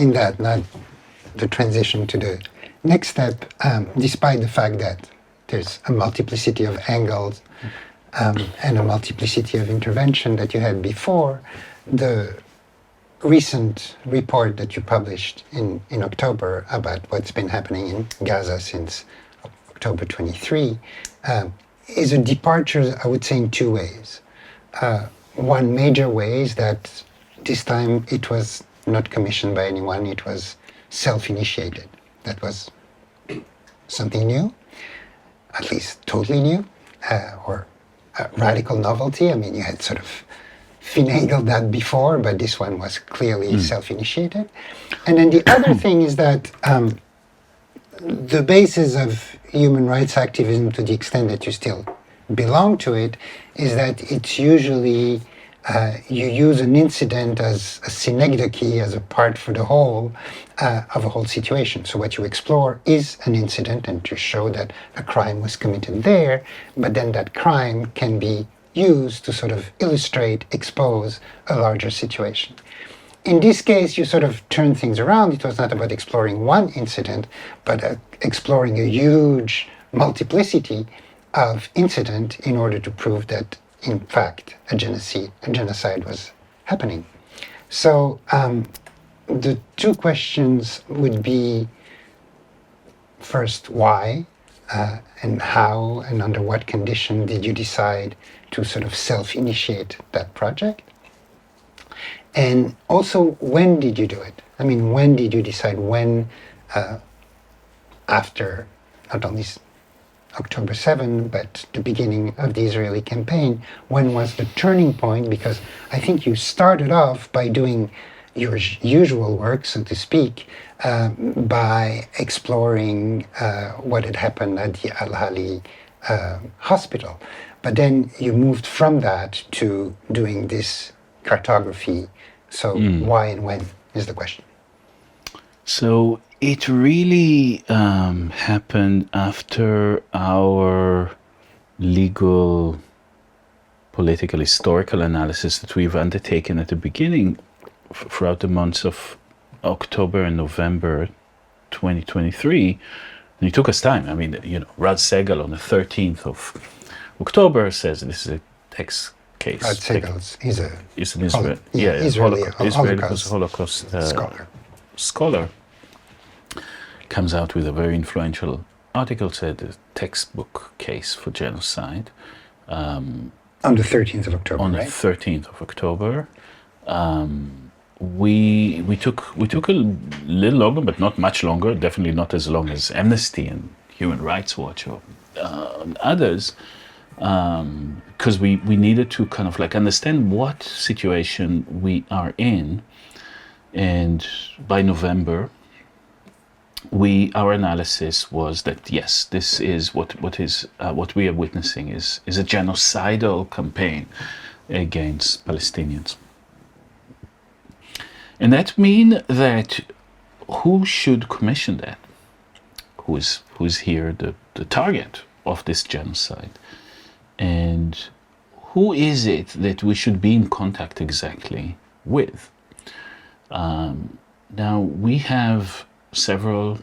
in that, not the transition to the next step, despite the fact that there's a multiplicity of angles and a multiplicity of intervention that you had before, the recent report that you published in October about what's been happening in Gaza since October 23 is a departure, I would say, in two ways. One major way is that this time it was not commissioned by anyone, it was self-initiated. That was something new, at least totally new, or a radical novelty. I mean, you had sort of finagled that before, but this one was clearly self-initiated. And then the other thing is that the basis of human rights activism, to the extent that you still belong to it, is that it's usually you use an incident as a synecdoche, as a part for the whole of a whole situation. So what you explore is an incident and to show that a crime was committed there, but then that crime can be used to sort of illustrate, expose a larger situation. In this case, you sort of turn things around. It was not about exploring one incident, but exploring a huge multiplicity of incident in order to prove that, in fact, a genocide was happening. So the two questions would be, first, why and how and under what condition did you decide to sort of self-initiate that project? And also, when did you do it? I mean, when did you decide when, after not only October 7, but the beginning of the Israeli campaign, when was the turning point? Because I think you started off by doing your usual work, so to speak, by exploring what had happened at the Al-Hali hospital. But then you moved from that to doing this cartography. So why and when is the question. So it really happened after our legal, political, historical analysis that we've undertaken at the beginning throughout the months of October and November 2023. And it took us time. I mean, Rad Segal on the 13th of October says this is a text case. Rad Segal, he's an Israeli Holocaust scholar. Comes out with a very influential article, said the textbook case for genocide. On the 13th of October, on right? the 13th of October. We took a little longer, but not much longer, definitely not as long as Amnesty and Human Rights Watch or others, because we needed to kind of like understand what situation we are in. And by November, our analysis was that yes, this is what we are witnessing is a genocidal campaign against Palestinians. And that means that who should commission that? Who's here the target of this genocide? And who is it that we should be in contact exactly with? Now we have several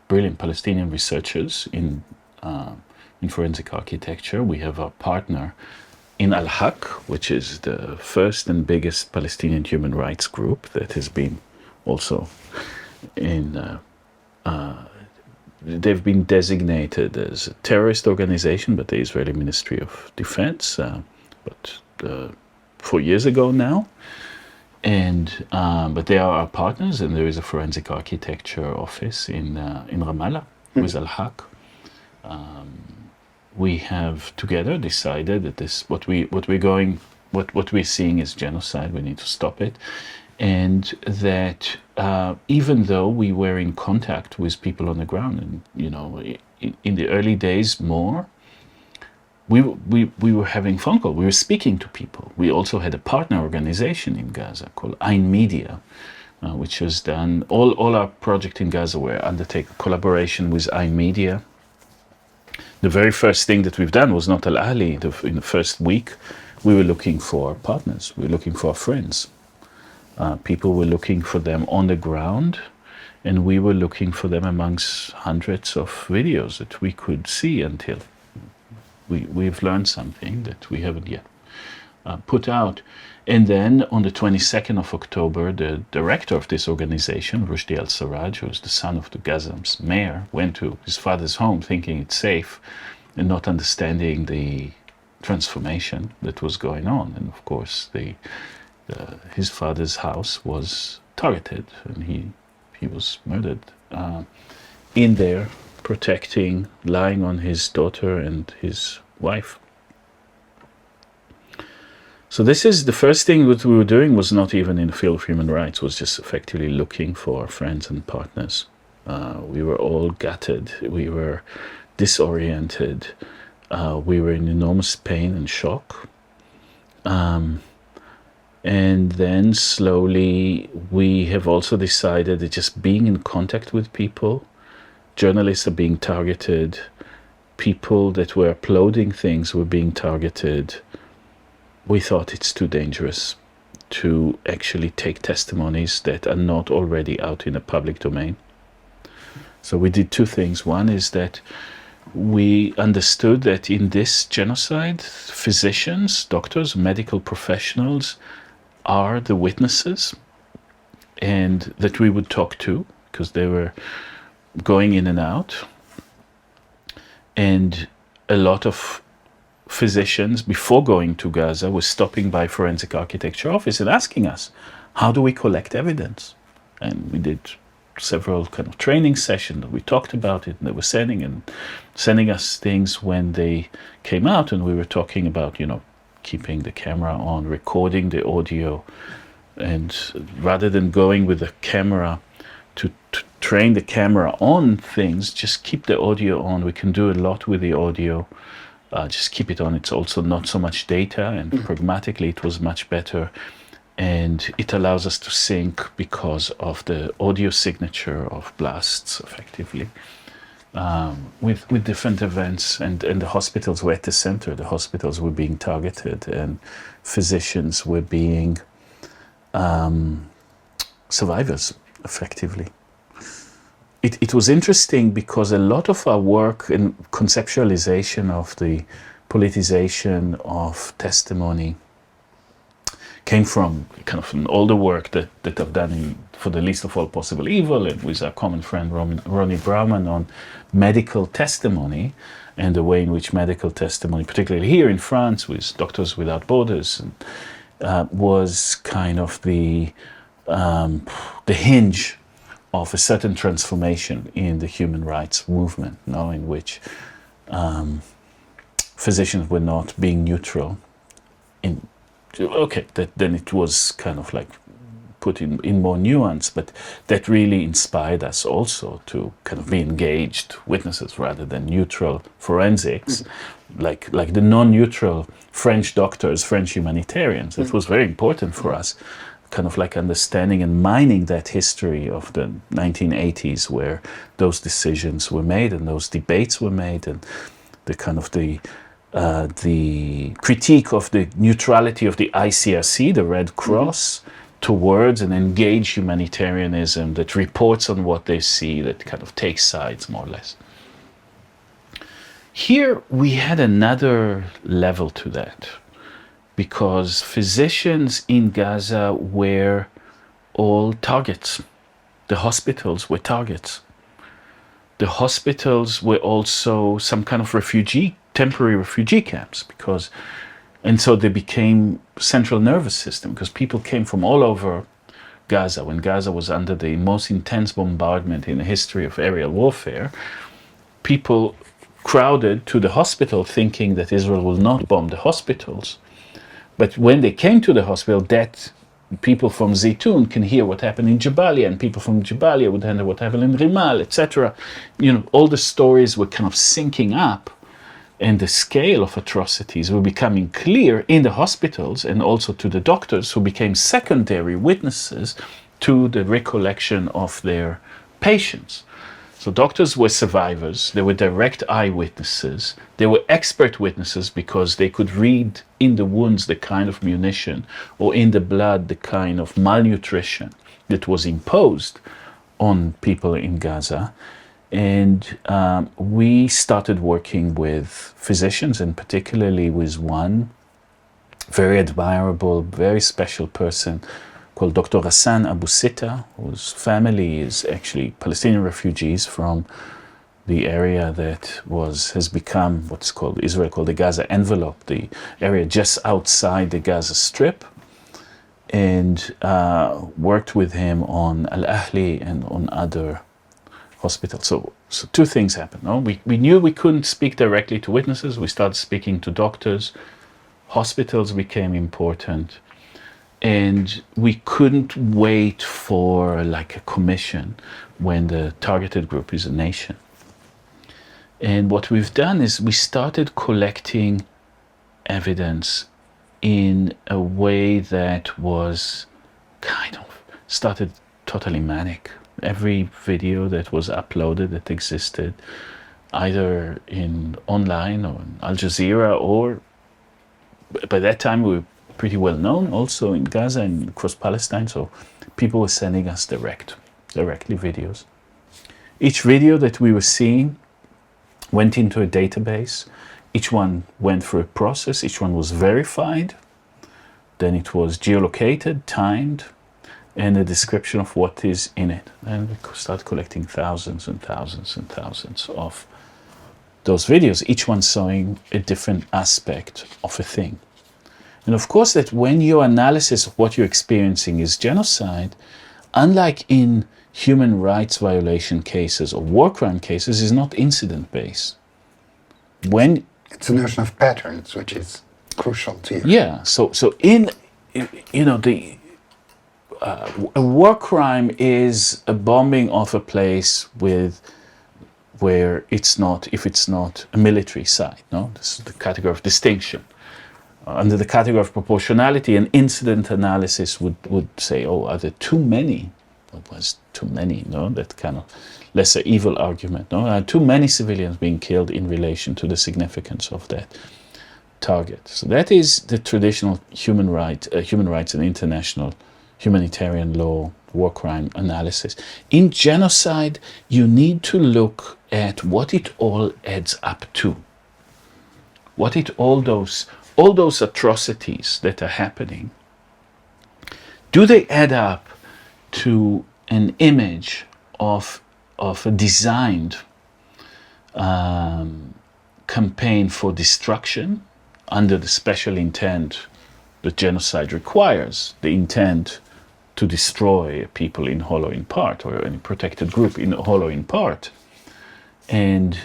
brilliant Palestinian researchers in forensic architecture. We have our partner in Al-Haq, which is the first and biggest Palestinian human rights group that has been also they've been designated as a terrorist organization by the Israeli Ministry of Defense, but 4 years ago now. And but they are our partners, and there is a forensic architecture office in Ramallah with Al-Haq. We have together decided that what we're seeing is genocide. We need to stop it, and that even though we were in contact with people on the ground, and in the early days more. We were having phone calls. We were speaking to people. We also had a partner organization in Gaza called Ein Media, which has done all our project in Gaza were undertaken collaboration with Ein Media. The very first thing that we've done was not Al-Ahli. In the first week, we were looking for partners. We were looking for friends. People were looking for them on the ground, and we were looking for them amongst hundreds of videos that we could see until we've learned something that we haven't yet put out. And then on the 22nd of October, the director of this organization, Rushdie al-Sarraj, who is the son of the Gaza's mayor, went to his father's home thinking it's safe and not understanding the transformation that was going on. And of course, his father's house was targeted, and he was murdered in there, protecting, lying on his daughter and his wife. So this is the first thing that we were doing, was not even in the field of human rights, was just effectively looking for friends and partners. We were all gutted, we were disoriented, we were in enormous pain and shock. And then slowly we have also decided that just being in contact with people, journalists are being targeted, people that were uploading things were being targeted. We thought it's too dangerous to actually take testimonies that are not already out in the public domain. So we did two things. One is that we understood that in this genocide, physicians, doctors, medical professionals are the witnesses, and that we would talk to, because they were going in and out. And a lot of physicians, before going to Gaza, were stopping by Forensic Architecture office and asking us, how do we collect evidence? And we did several kind of training sessions. We talked about it, and they were sending us things when they came out, and we were talking about, keeping the camera on, recording the audio, and rather than going with the camera to train the camera on things, just keep the audio on. We can do a lot with the audio. Just keep it on. It's also not so much data, and pragmatically it was much better. And it allows us to sync because of the audio signature of blasts, effectively, with different events. And the hospitals were at the center. The hospitals were being targeted, and physicians were being survivors, effectively. It was interesting because a lot of our work in conceptualization of the politicization of testimony came from kind of an older work that I've done for the Least of All Possible Evil, and with our common friend Ronnie Brauman, on medical testimony and the way in which medical testimony, particularly here in France with Doctors Without Borders, was kind of the hinge of a certain transformation in the human rights movement, in which physicians were not being neutral. Then it was kind of like put in more nuance, but that really inspired us also to kind of be engaged witnesses rather than neutral forensics, like the non-neutral French doctors, French humanitarians. It was very important for us, kind of like understanding and mining that history of the 1980s, where those decisions were made and those debates were made, and the kind of the critique of the neutrality of the ICRC, the Red Cross, towards an engaged humanitarianism that reports on what they see, that kind of takes sides, more or less. Here we had another level to that, because physicians in Gaza were all targets. The hospitals were targets. The hospitals were also some kind of temporary refugee camps, and so they became central nervous system, because people came from all over Gaza. When Gaza was under the most intense bombardment in the history of aerial warfare, people crowded to the hospital thinking that Israel will not bomb the hospitals. But when they came to the hospital, that people from Zaytun can hear what happened in Jabalia, and people from Jabalia would hear what happened in Rimal, etc. All the stories were kind of syncing up, and the scale of atrocities were becoming clear in the hospitals, and also to the doctors, who became secondary witnesses to the recollection of their patients. So doctors were survivors. They were direct eyewitnesses. They were expert witnesses because they could read in the wounds the kind of munition, or in the blood the kind of malnutrition that was imposed on people in Gaza. And we started working with physicians, and particularly with one very admirable, very special person called Dr. Hassan Abu Sita, whose family is actually Palestinian refugees from the area that has become what's called Israel called the Gaza envelope, the area just outside the Gaza Strip, and worked with him on Al Ahli and on other hospitals. So two things happened. No? We knew we couldn't speak directly to witnesses. We started speaking to doctors. Hospitals became important. And we couldn't wait for like a commission when the targeted group is a nation. And what we've done is we started collecting evidence in a way that was kind of started totally manic. Every video that was uploaded that existed, either in online or in Al Jazeera, or by that time we were pretty well known also in Gaza and across Palestine, so people were sending us directly videos. Each video that we were seeing went into a database. Each one went through a process. Each one was verified. Then it was geolocated, timed, and a description of what is in it. And we started collecting thousands and thousands and thousands of those videos, each one showing a different aspect of a thing. And of course, that when your analysis of what you're experiencing is genocide, unlike in human rights violation cases or war crime cases, is not incident-based. When it's a notion of patterns, which is crucial to you. Yeah. So in the a war crime is a bombing of a place where it's not a military site. No, this is the category of distinction. Under the category of proportionality, an incident analysis would say, oh, are there too many? What was too many? No, that kind of lesser evil argument. No, are too many civilians being killed in relation to the significance of that target. So that is the traditional human rights and international humanitarian law war crime analysis. In genocide, you need to look at what it all adds up to. All those atrocities that are happening, do they add up to an image of a designed campaign for destruction under the special intent that genocide requires, the intent to destroy people in whole or in part, or any protected group in whole or in part? And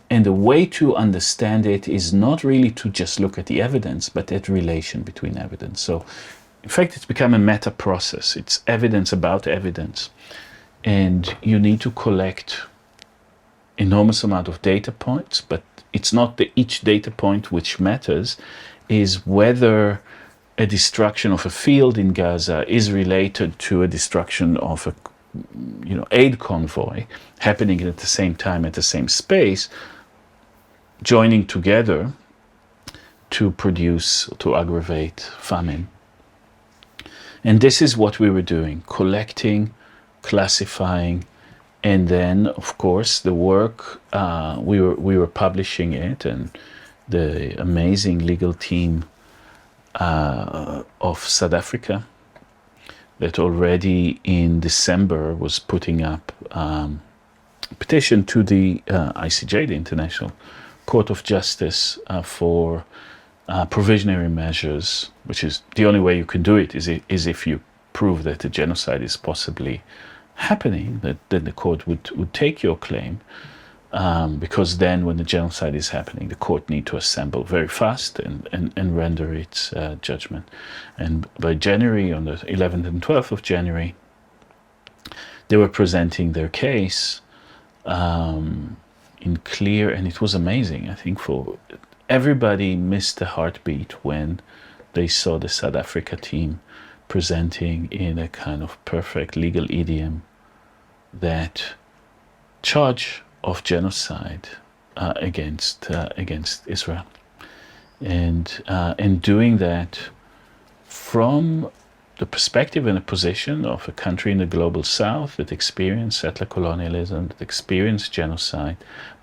the way to understand it is not really to just look at the evidence, but at relation between evidence. So, in fact, it's become a meta process. It's evidence about evidence. And you need to collect enormous amount of data points, but it's not each data point which matters, is whether a destruction of a field in Gaza is related to a destruction of a aid convoy happening at the same time, at the same space, joining together to aggravate famine. And this is what we were doing, collecting, classifying, and then, of course, the work, we were publishing it, and the amazing legal team of South Africa that already in December was putting up a petition to the ICJ, the International Court of Justice, for provisionary measures, which is the only way you can do it, is if you prove that a genocide is possibly happening, that then the court would take your claim, because then when the genocide is happening, the court need to assemble very fast and render its judgment. And by January, on the 11th and 12th of January, they were presenting their case in clear, and it was amazing. I think for everybody missed a heartbeat when they saw the South Africa team presenting in a kind of perfect legal idiom that charge of genocide against Israel, and doing that from the perspective and the position of a country in the global south that experienced settler colonialism, that experienced genocide,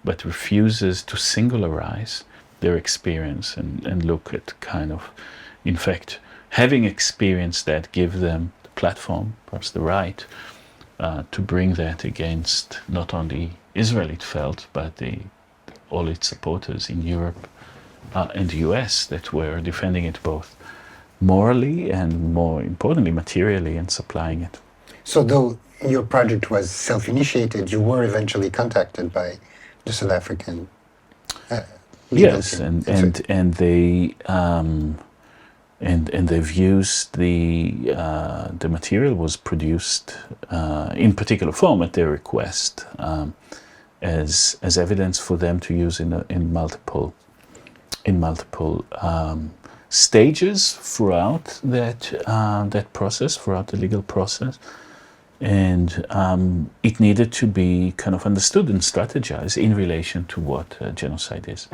but refuses to singularize their experience and look at kind of, in fact, having experienced that, give them the platform, perhaps the right, to bring that against not only Israel, it felt, but all its supporters in Europe and the US that were defending it both morally and, more importantly, materially, and supplying it. So though your project was self-initiated, you were eventually contacted by the South African legal Yes, team. and they've used the material was produced in particular form at their request as evidence for them to use in multiple stages throughout that process, throughout the legal process, and it needed to be kind of understood and strategized in relation to what genocide is.